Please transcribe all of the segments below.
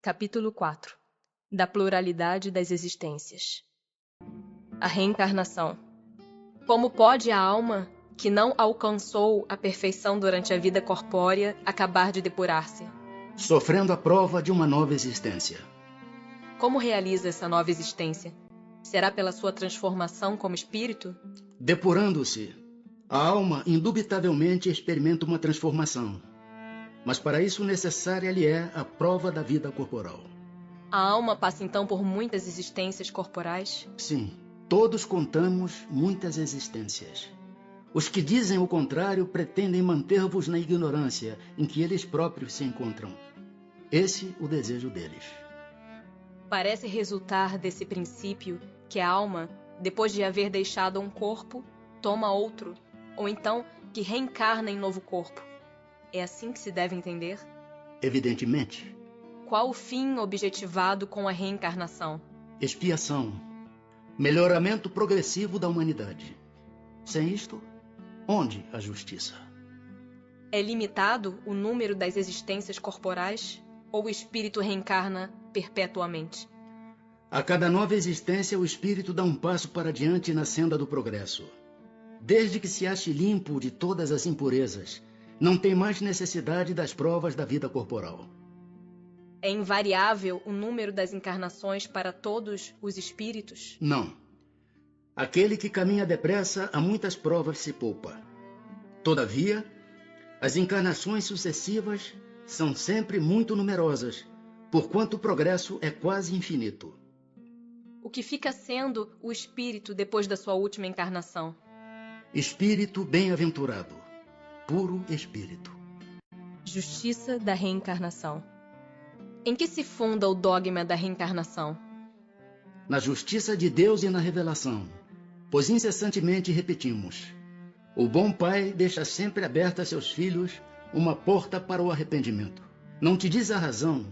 Capítulo 4 Da pluralidade das existências. A reencarnação. Como pode a alma, que não alcançou a perfeição durante a vida corpórea, acabar de depurar-se? Sofrendo a prova de uma nova existência. Como realiza essa nova existência? Será pela sua transformação como espírito? Depurando-se, a alma indubitavelmente experimenta uma transformação. Mas para isso necessária lhe é a prova da vida corporal. A alma passa então por muitas existências corporais? Sim, todos contamos muitas existências. Os que dizem o contrário pretendem manter-vos na ignorância em que eles próprios se encontram. Esse o desejo deles. Parece resultar desse princípio que a alma, depois de haver deixado um corpo, toma outro, ou então que reencarna em novo corpo. É assim que se deve entender? Evidentemente. Qual o fim objetivado com a reencarnação? Expiação. Melhoramento progressivo da humanidade. Sem isto, onde a justiça? É limitado o número das existências corporais ou o espírito reencarna perpetuamente? A cada nova existência, o espírito dá um passo para diante na senda do progresso. Desde que se ache limpo de todas as impurezas, não tem mais necessidade das provas da vida corporal. É invariável o número das encarnações para todos os espíritos? Não. Aquele que caminha depressa a muitas provas se poupa. Todavia, as encarnações sucessivas são sempre muito numerosas, porquanto o progresso é quase infinito. O que fica sendo o espírito depois da sua última encarnação? Espírito bem-aventurado. Puro espírito. Justiça da reencarnação. Em que se funda o dogma da reencarnação? Na justiça de Deus e na revelação, pois incessantemente repetimos: o bom pai deixa sempre aberta a seus filhos uma porta para o arrependimento. Não te diz a razão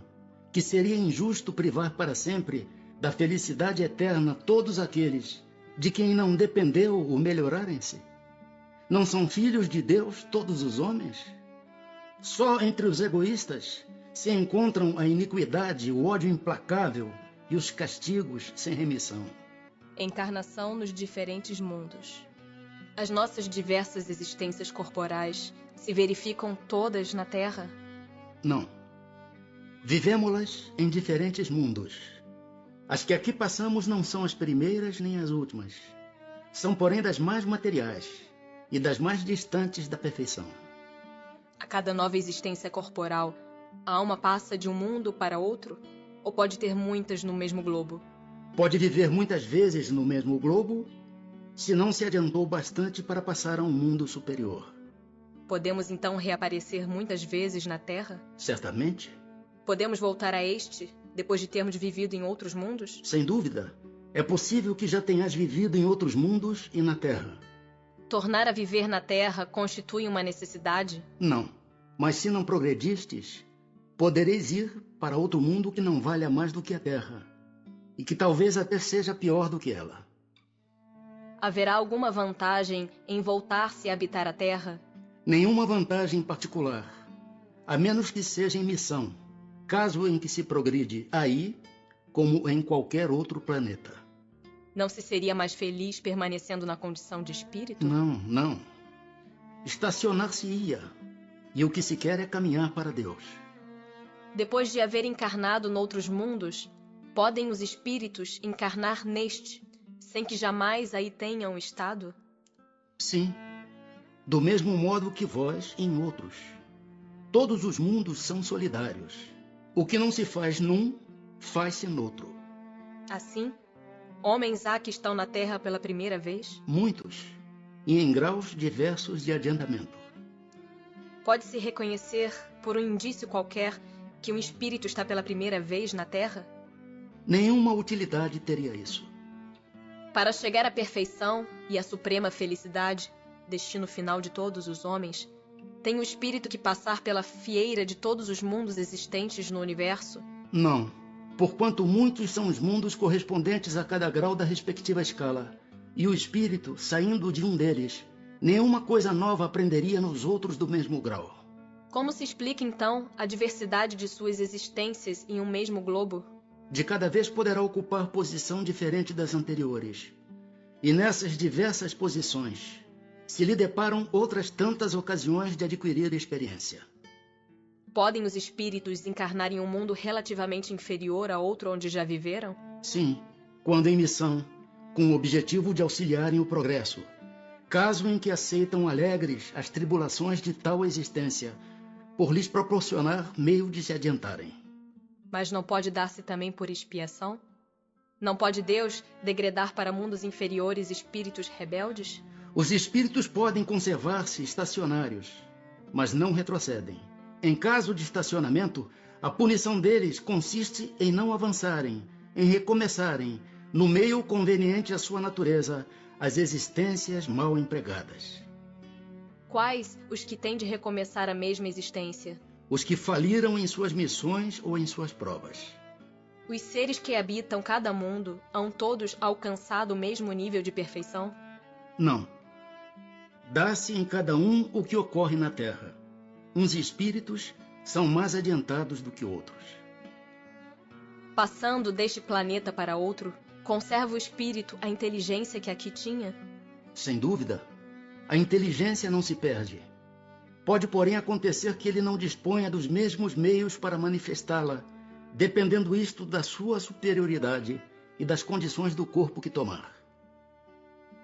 que seria injusto privar para sempre da felicidade eterna todos aqueles de quem não dependeu o melhorarem-se? Não são filhos de Deus todos os homens? Só entre os egoístas se encontram a iniquidade, o ódio implacável e os castigos sem remissão. Encarnação nos diferentes mundos. As nossas diversas existências corporais se verificam todas na Terra? Não. Vivemo-las em diferentes mundos. As que aqui passamos não são as primeiras nem as últimas. São, porém, das mais materiais e das mais distantes da perfeição. A cada nova existência corporal, a alma passa de um mundo para outro? Ou pode ter muitas no mesmo globo? Pode viver muitas vezes no mesmo globo, se não se adiantou bastante para passar a um mundo superior. Podemos então reaparecer muitas vezes na Terra? Certamente. Podemos voltar a este, depois de termos vivido em outros mundos? Sem dúvida. É possível que já tenhas vivido em outros mundos e na Terra. Tornar a viver na Terra constitui uma necessidade? Não. Mas se não progredistes, podereis ir para outro mundo que não valha mais do que a Terra, e que talvez até seja pior do que ela. Haverá alguma vantagem em voltar-se a habitar a Terra? Nenhuma vantagem particular, a menos que seja em missão, caso em que se progride aí, como em qualquer outro planeta. Não se seria mais feliz permanecendo na condição de espírito? Não. Estacionar-se-ia, e o que se quer é caminhar para Deus. Depois de haver encarnado noutros mundos, podem os espíritos encarnar neste, sem que jamais aí tenham estado? Sim, do mesmo modo que vós em outros. Todos os mundos são solidários. O que não se faz num, faz-se noutro. Assim, homens há que estão na Terra pela primeira vez? Muitos, e em graus diversos de adiantamento. Pode-se reconhecer, por um indício qualquer, que um espírito está pela primeira vez na Terra? Nenhuma utilidade teria isso. Para chegar à perfeição e à suprema felicidade, destino final de todos os homens, tem o espírito que passar pela fieira de todos os mundos existentes no universo? Não, porquanto muitos são os mundos correspondentes a cada grau da respectiva escala, e o espírito, saindo de um deles, nenhuma coisa nova aprenderia nos outros do mesmo grau. Como se explica, então, a diversidade de suas existências em um mesmo globo? De cada vez poderá ocupar posição diferente das anteriores. E nessas diversas posições, se lhe deparam outras tantas ocasiões de adquirir experiência. Podem os espíritos encarnar em um mundo relativamente inferior a outro onde já viveram? Sim, quando em missão, com o objetivo de auxiliarem o progresso, caso em que aceitam alegres as tribulações de tal existência, por lhes proporcionar meio de se adiantarem. Mas não pode dar-se também por expiação? Não pode Deus degradar para mundos inferiores espíritos rebeldes? Os espíritos podem conservar-se estacionários, mas não retrocedem. Em caso de estacionamento, a punição deles consiste em não avançarem, em recomeçarem, no meio conveniente à sua natureza, as existências mal empregadas. Quais os que têm de recomeçar a mesma existência? Os que faliram em suas missões ou em suas provas. Os seres que habitam cada mundo hão todos alcançado o mesmo nível de perfeição? Não. Dá-se em cada um o que ocorre na Terra. Uns espíritos são mais adiantados do que outros. Passando deste planeta para outro, conserva o espírito a inteligência que aqui tinha? Sem dúvida, a inteligência não se perde. Pode, porém, acontecer que ele não disponha dos mesmos meios para manifestá-la, dependendo isto da sua superioridade e das condições do corpo que tomar.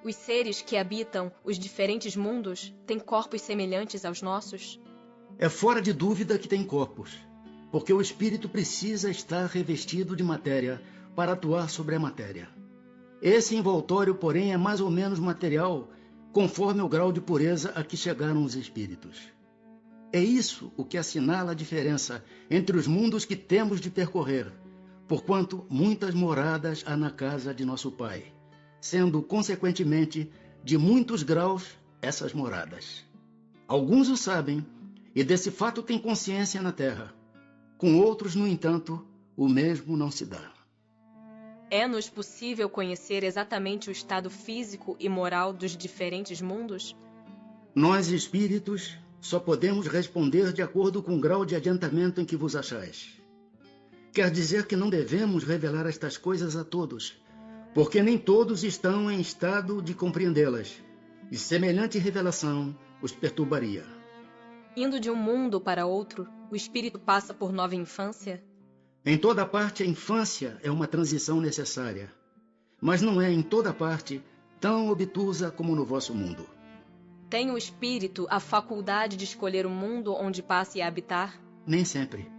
Os seres que habitam os diferentes mundos têm corpos semelhantes aos nossos? É fora de dúvida que tem corpos, porque o espírito precisa estar revestido de matéria para atuar sobre a matéria. Esse envoltório, porém, é mais ou menos material, conforme o grau de pureza a que chegaram os espíritos. É isso o que assinala a diferença entre os mundos que temos de percorrer, porquanto muitas moradas há na casa de nosso Pai, sendo, consequentemente, de muitos graus essas moradas. Alguns o sabem, e desse fato têm consciência na terra. Com outros, no entanto, o mesmo não se dá. É-nos possível conhecer exatamente o estado físico e moral dos diferentes mundos? Nós, espíritos, só podemos responder de acordo com o grau de adiantamento em que vos achais. Quer dizer que não devemos revelar estas coisas a todos, porque nem todos estão em estado de compreendê-las, e semelhante revelação os perturbaria. Indo de um mundo para outro, o espírito passa por nova infância? Em toda parte a infância é uma transição necessária, mas não é em toda parte tão obtusa como no vosso mundo. Tem o espírito a faculdade de escolher o mundo onde passe a habitar? Nem sempre.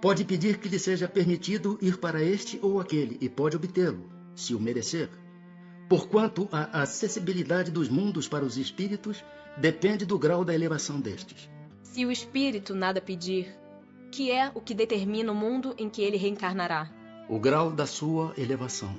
Pode pedir que lhe seja permitido ir para este ou aquele, e pode obtê-lo, se o merecer. Porquanto a acessibilidade dos mundos para os espíritos depende do grau da elevação destes. Se o espírito nada pedir, que é o que determina o mundo em que ele reencarnará? O grau da sua elevação.